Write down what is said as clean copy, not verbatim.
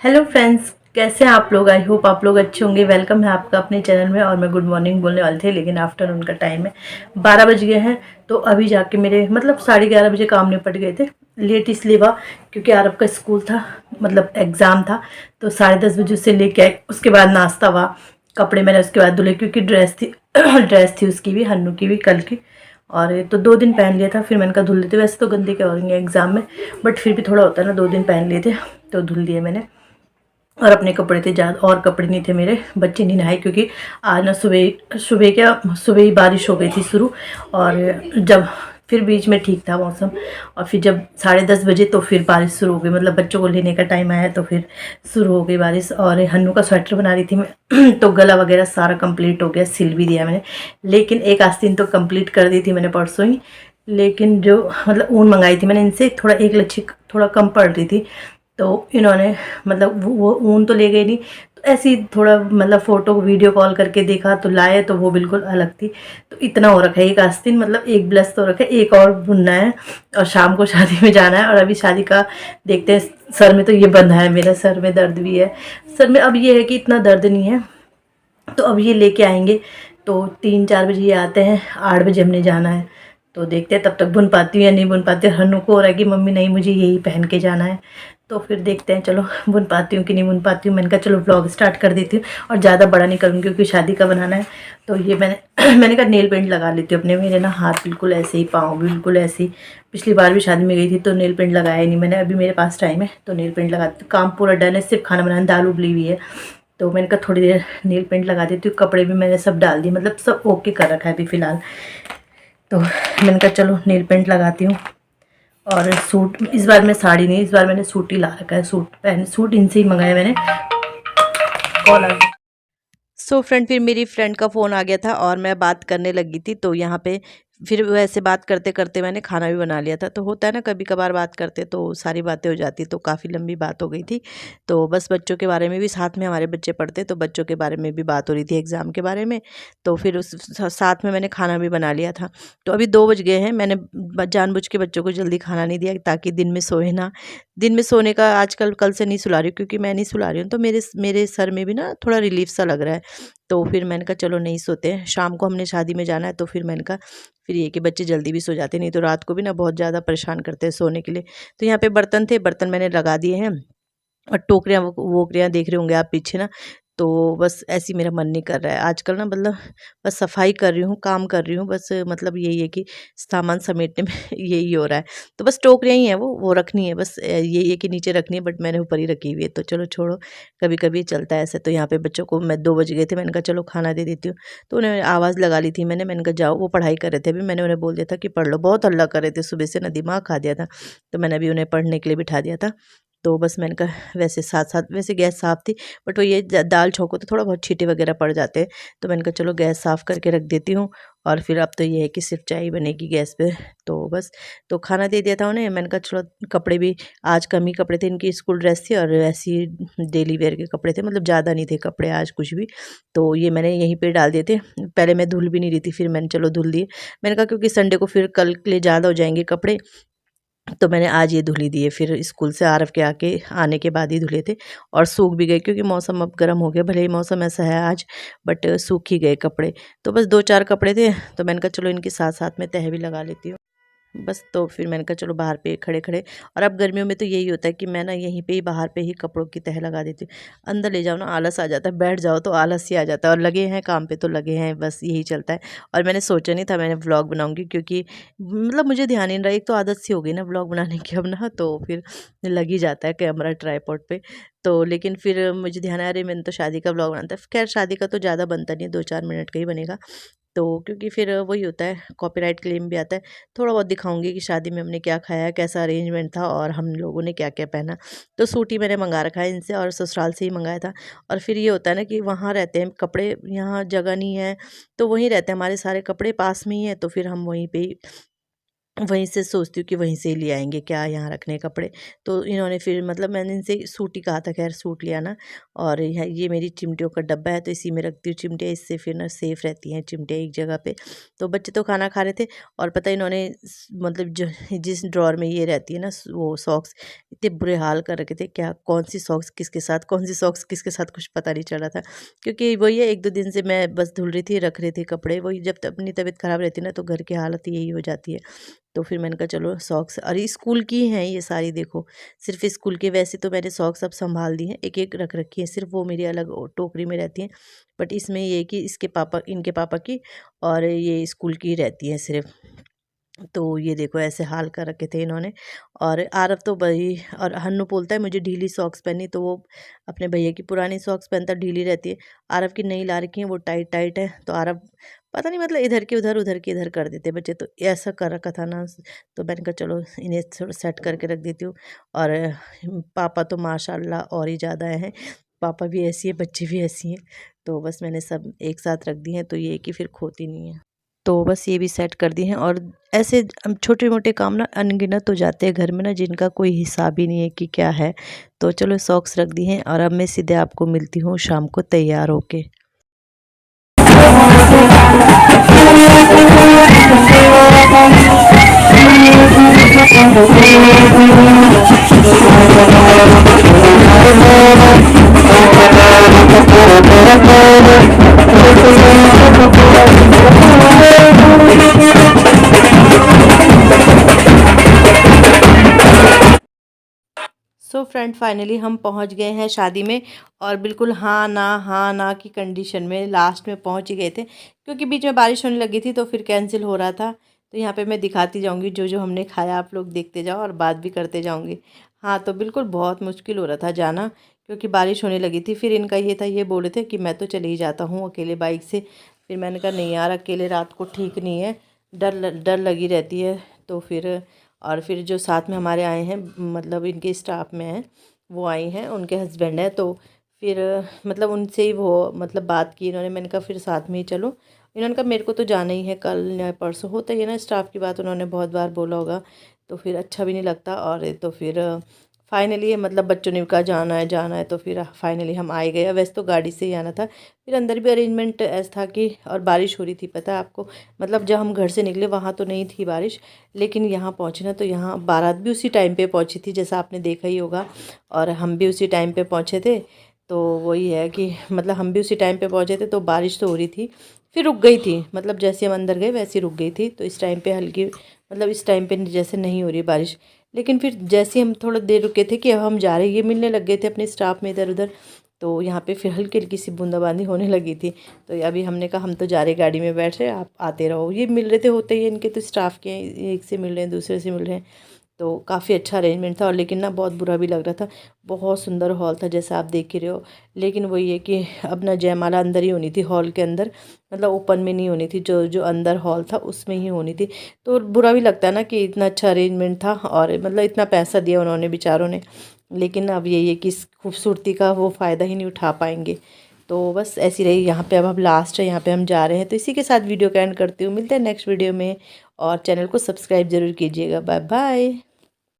Hello friends, कैसे हैं आप लोग। आई होप आप लोग अच्छे होंगे। वेलकम है आपका अपने चैनल में। और मैं गुड मॉर्निंग बोलने वाली थी, लेकिन आफ्टरनून का टाइम है, 12 बज गए हैं। तो अभी जाके मेरे मतलब 11:30 बजे काम निपट गए थे। लेट इसलिए हुआ क्योंकि आरब का स्कूल था, मतलब एग्ज़ाम था। तो 10:30 बजे उसे लेके आए। उसके बाद नाश्ता हुआ, कपड़े मैंने उसके बाद धुले क्योंकि ड्रेस थी ड्रेस थी उसकी भी, हन्नू की भी कल की। और ये तो 2 दिन पहन लिया था, फिर मैंने कहा धुल लेते। वैसे तो गंदे क्या हो रही हैं एग्ज़ाम में, बट फिर भी थोड़ा होता है ना, 2 दिन पहन लिए थे तो धुल दिए मैंने। और अपने कपड़े थे ज़्यादा, और कपड़े नहीं थे मेरे। बच्चे नहीं नहाए क्योंकि आज ना सुबह सुबह क्या सुबह ही बारिश हो गई थी शुरू। और जब फिर बीच में ठीक था मौसम, और फिर जब 10:30 बजे तो फिर बारिश शुरू हो गई। मतलब बच्चों को लेने का टाइम आया तो फिर शुरू हो गई बारिश। और हन्नू का स्वेटर बना रही थी मैं तो गला वगैरह सारा कंप्लीट हो गया, सिल भी दिया मैंने। लेकिन एक आस्तीन तो कंप्लीट कर दी थी मैंने परसों ही। लेकिन जो मतलब ऊन मंगाई थी मैंने इनसे, थोड़ा एक लच्छी थोड़ा कम पड़ रही थी। तो इन्होंने मतलब वो ऊन तो ले गए नहीं, तो ऐसे ही थोड़ा मतलब फ़ोटो वीडियो कॉल करके देखा तो लाए, तो वो बिल्कुल अलग थी। तो इतना हो रखा है, एक आस्तीन मतलब एक ब्लाउज तो रखा है, एक और बुनना है। और शाम को शादी में जाना है। और अभी शादी का देखते हैं। सर में तो ये बंधा है, मेरे सर में दर्द भी है। सर में अब ये है कि इतना दर्द नहीं है। तो अब ये लेके आएंगे, तो 3-4 बजे ये आते हैं, 8 बजे हमने जाना है। तो देखते हैं तब तक बुन पाती हूँ या नहीं बुन पाती हूँ। हन्नू को हो रहा है कि मम्मी नहीं, मुझे यही पहन के जाना है। तो फिर देखते हैं, चलो बुन पाती हूँ कि नहीं बुन पाती हूँ। मैंने कहा चलो ब्लॉग स्टार्ट कर देती हूँ, और ज़्यादा बड़ा नहीं करूँगी क्योंकि शादी का बनाना है। तो ये मैंने मैंने कहा नेल पेंट लगा लेती हूँ अपने। मेरे ना हाथ बिल्कुल ऐसे ही, पाँव भी बिल्कुल ऐसे ही। पिछली बार भी शादी में गई थी तो नेल पेंट लगाया ही नहीं मैंने। अभी मेरे पास टाइम है तो नेल पेंट लगा, काम पूरा डन है, सिर्फ खाना बनाना, दाल उबली हुई है। तो मैंने कहा थोड़ी देर नेल पेंट लगा देती हूँ। कपड़े भी मैंने सब डाल दिए, मतलब सब ओके कर रखा है अभी फ़िलहाल। तो मैंने कहा चलो नेल पेंट लगाती हूँ। और सूट इस बार मैं साड़ी नहीं, इस बार मैंने सूट ही ला रखा है। सूट इनसे ही मंगाया मैंने। कॉल आ गया। फ्रेंड, फिर मेरी फ्रेंड का फ़ोन आ गया था और मैं बात करने लगी थी। तो यहाँ पे फिर वैसे बात करते करते मैंने खाना भी बना लिया था। तो होता है ना कभी कभार बात करते तो सारी बातें हो जाती, तो काफ़ी लंबी बात हो गई थी। तो बस बच्चों के बारे में भी, साथ में हमारे बच्चे पढ़ते तो बच्चों के बारे में भी बात हो रही थी, एग्ज़ाम के बारे में। तो फिर उस साथ में मैंने खाना भी बना लिया था। तो अभी 2 बज गए हैं। मैंने जानबूझ के बच्चों को जल्दी खाना नहीं दिया ताकि दिन में सोए ना। दिन में सोने का आजकल कल से नहीं सुला रही हूँ, क्योंकि मैं नहीं सुला रही हूँ तो मेरे मेरे सर में भी ना थोड़ा रिलीफ सा लग रहा है। तो फिर मैंने कहा चलो नहीं सोते हैं, शाम को हमने शादी में जाना है। तो फिर मैंने कहा फिर ये कि बच्चे जल्दी भी सो जाते, नहीं तो रात को भी ना बहुत ज़्यादा परेशान करते हैं सोने के लिए। तो यहाँ पे बर्तन थे, बर्तन मैंने लगा दिए हैं। और टोकरियाँ वोकरियाँ देख रहे होंगे आप पीछे ना। तो बस ऐसे ही मेरा मन नहीं कर रहा है आजकल ना, मतलब बस सफाई कर रही हूँ, काम कर रही हूँ, बस मतलब यही है कि सामान समेटने में यही हो रहा है। तो बस टोकरियाँ ही हैं, वो रखनी है, बस यही है कि नीचे रखनी है, बट मैंने ऊपर ही रखी हुई है। तो चलो छोड़ो, कभी कभी चलता है ऐसे। तो यहाँ पे बच्चों को मैं 2 बज गए थे, मैंने कहा चलो खाना दे देती हूँ। तो उन्हें आवाज़ लगा ली थी मैंने कहा जाओ, वो पढ़ाई कर रहे थे। अभी मैंने उन्हें बोल दिया था कि पढ़ लो, बहुत हल्ला कर रहे थे सुबह से ना, दिमाग खा दिया था। तो मैंने अभी उन्हें पढ़ने के लिए बिठा दिया था। तो बस मैंने कहा वैसे साथ-साथ, वैसे गैस साफ़ थी, बट वो ये दाल छौंको तो थोड़ा बहुत छींटे वगैरह पड़ जाते हैं। तो मैंने कहा चलो गैस साफ़ करके रख देती हूँ। और फिर अब तो ये है कि सिर्फ़ चाय ही बनेगी गैस पे। तो बस, तो खाना दे दिया था उन्हें। मैंने कहा चलो, कपड़े भी आज कम ही कपड़े थे, इनकी स्कूल ड्रेस थी और ऐसे ही डेली वेयर के कपड़े थे, मतलब ज़्यादा नहीं थे कपड़े आज कुछ भी। तो ये मैंने यहीं पे डाल दिए थे। पहले मैं धुल भी नहीं रही थी, फिर मैंने चलो धुल दिए। मैंने कहा क्योंकि संडे को फिर कल के लिए ज़्यादा हो जाएँगे कपड़े, तो मैंने आज ये धुल ही दिए। फिर स्कूल से आरव के आने के बाद ही धुले थे, और सूख भी गए क्योंकि मौसम अब गर्म हो गया। भले ही मौसम ऐसा है आज, बट सूख ही गए कपड़े। तो बस 2-4 कपड़े थे, तो मैंने कहा चलो इनके साथ-साथ में तह भी लगा लेती हूँ। बस, तो फिर मैंने कहा चलो बाहर पे खड़े-खड़े। और अब गर्मियों में तो यही होता है कि मैं ना यहीं पे ही, बाहर पे ही कपड़ों की तह लगा देती हूँ। अंदर ले जाओ ना आलस आ जाता है, बैठ जाओ तो आलस ही आ जाता है, और लगे हैं काम पे तो लगे हैं, बस यही चलता है। और मैंने सोचा नहीं था मैंने व्लॉग बनाऊँगी, क्योंकि मतलब मुझे ध्यान ही नहीं रहा। एक तो आदत सी हो गई ना व्लॉग बनाने की अब ना, तो फिर लग ही जाता है कैमरा ट्राइपॉड पे। तो लेकिन फिर मुझे ध्यान आया, अरे मैंने तो शादी का व्लॉग बनाना था। खैर शादी का तो ज़्यादा बनता नहीं है, 2-4 मिनट का ही बनेगा। तो क्योंकि फिर वही होता है, कॉपीराइट क्लेम भी आता है। थोड़ा बहुत दिखाऊंगी कि शादी में हमने क्या खाया, कैसा अरेंजमेंट था और हम लोगों ने क्या क्या पहना। तो सूट ही मैंने मंगा रखा है इनसे, और ससुराल से ही मंगाया था। और फिर ये होता है ना कि वहाँ रहते हैं कपड़े, यहाँ जगह नहीं है, तो वहीं रहते हैं, हमारे सारे कपड़े पास में ही है, तो फिर हम वहीं पे ही वहीं से सोचती हूँ कि वहीं से ही ले आएंगे क्या यहाँ रखने कपड़े। तो इन्होंने फिर मतलब मैंने इनसे सूट ही कहा था, खैर सूट लिया ना। और ये मेरी चिमटियों का डब्बा है, तो इसी में रखती हूँ चिमटियाँ, इससे फिर ना सेफ़ रहती हैं चिमटियाँ एक जगह पे। तो बच्चे तो खाना खा रहे थे और पता है इन्होंने मतलब जो जिस ड्रॉर में ये रहती है ना वो सॉक्स, इतने बुरे हाल कर रखे थे, क्या कौन सी सॉक्स किसके साथ, कौन सी सॉक्स किसके साथ कुछ पता नहीं चल रहा था। क्योंकि वही है, 1-2 दिन से मैं बस धुल रही थी, रख रही थी कपड़े। वही जब अपनी तबीयत ख़राब रहती है ना, तो घर की हालत यही हो जाती है। तो फिर मैंने कहा चलो सॉक्स, अरे स्कूल की ही हैं ये सारी, देखो सिर्फ स्कूल के। वैसे तो मैंने सॉक्स अब संभाल दी हैं, एक एक रख रखी है, सिर्फ वो मेरी अलग टोकरी में रहती हैं। बट इसमें ये है कि इसके पापा, इनके पापा की और ये स्कूल की रहती हैं सिर्फ। तो ये देखो ऐसे हाल कर रखे थे इन्होंने। और आरव तो भाई, और हन्नू बोलता है मुझे ढीली सॉक्स पहनी, तो वो अपने भैया की पुरानी सॉक्स पहनता है, ढीली रहती है। आरव की नई ला रखी है, वो टाइट टाइट है। तो आरव पता नहीं मतलब इधर के उधर, उधर के इधर कर देते बच्चे, तो ऐसा कर रखा था ना। तो मैंने कहा चलो इन्हें थोड़ा सेट करके रख देती हूँ। और पापा तो माशाल्लाह और ही ज़्यादा हैं, पापा भी ऐसी है, बच्चे भी ऐसी हैं। तो बस मैंने सब एक साथ रख दी हैं, तो ये है कि फिर खोती नहीं है। तो बस ये भी सेट कर दी हैं। और ऐसे छोटे मोटे काम ना अनगिनत हो जाते हैं घर में ना, जिनका कोई हिसाब ही नहीं है कि क्या है। तो चलो सॉक्स रख दी हैं और अब मैं सीधे आपको मिलती हूँ शाम को तैयार होके। सो फ्रेंड फाइनली हम पहुंच गए हैं शादी में। और बिल्कुल हाँ ना की कंडीशन में लास्ट में पहुंच ही गए थे, क्योंकि बीच में बारिश होने लगी थी तो फिर कैंसिल हो रहा था। तो यहाँ पे मैं दिखाती जाऊंगी जो जो हमने खाया, आप लोग देखते जाओ और बात भी करते जाऊंगी। हाँ तो बिल्कुल बहुत मुश्किल हो रहा था जाना, क्योंकि बारिश होने लगी थी। फिर इनका ये था, ये बोले थे कि मैं तो चले ही जाता हूँ अकेले बाइक से। फिर मैंने कहा नहीं यार, अकेले रात को ठीक नहीं है, डर लगी रहती है। तो फिर और फिर जो साथ में हमारे आए हैं, मतलब इनके स्टाफ में हैं, वो आई हैं, उनके हस्बैंड हैं। तो फिर मतलब उनसे ही वो मतलब बात की इन्होंने। मैंने कहा फिर साथ में ही चलो। इन्होंने कहा मेरे को तो जाना ही है, कल या परसों। होता ही है ना स्टाफ की बात, उन्होंने बहुत बार बोला होगा, तो फिर अच्छा भी नहीं लगता। और तो फिर फाइनली मतलब बच्चों ने कहा जाना है, तो फिर फाइनली हम आए गए। वैसे तो गाड़ी से ही आना था, फिर अंदर भी अरेंजमेंट ऐसा था कि, और बारिश हो रही थी पता है आपको। मतलब जब हम घर से निकले वहाँ तो नहीं थी बारिश, लेकिन यहाँ पहुँचे ना तो यहाँ बारात भी उसी टाइम पे पहुँची थी, जैसा आपने देखा ही होगा। और हम भी उसी टाइम पे पहुँचे थे। तो वही है कि मतलब हम भी उसी टाइम पे पहुँचे थे, तो बारिश तो हो रही थी, फिर रुक गई थी। मतलब जैसे हम अंदर गए वैसे ही रुक गई थी। तो इस टाइम पे हल्की, मतलब इस टाइम पे जैसे नहीं हो रही बारिश। लेकिन फिर जैसे हम थोड़ा देर रुके थे कि अब हम जा रहे हैं, ये मिलने लग गए थे अपने स्टाफ में इधर उधर। तो यहाँ पे फिर हल्की हल्की सी बूंदाबांदी होने लगी थी। तो अभी हमने कहा हम तो जा रहे, गाड़ी में बैठ रहे, आप आते रहो। ये मिल रहे थे, होते ही इनके तो स्टाफ के हैं, एक से मिल रहे हैं, दूसरे से मिल रहे हैं। तो काफ़ी अच्छा अरेंजमेंट था। और लेकिन ना बहुत बुरा भी लग रहा था। बहुत सुंदर हॉल था जैसा आप देख ही रहे हो। लेकिन वही है कि अब ना जयमाला अंदर ही होनी थी, हॉल के अंदर, मतलब ओपन में नहीं होनी थी। जो जो अंदर हॉल था उसमें ही होनी थी। तो बुरा भी लगता है ना कि इतना अच्छा अरेंजमेंट था, और मतलब इतना पैसा दिया उन्होंने बेचारों ने, लेकिन अब यही है कि इस खूबसूरती का वो फ़ायदा ही नहीं उठा पाएंगे। तो बस ऐसी रही। यहाँ पे अब लास्ट है, यहाँ पे हम जा रहे हैं। तो इसी के साथ वीडियो का एंड करती हूँ। मिलते हैं नेक्स्ट वीडियो में, और चैनल को सब्सक्राइब ज़रूर कीजिएगा। Bye bye.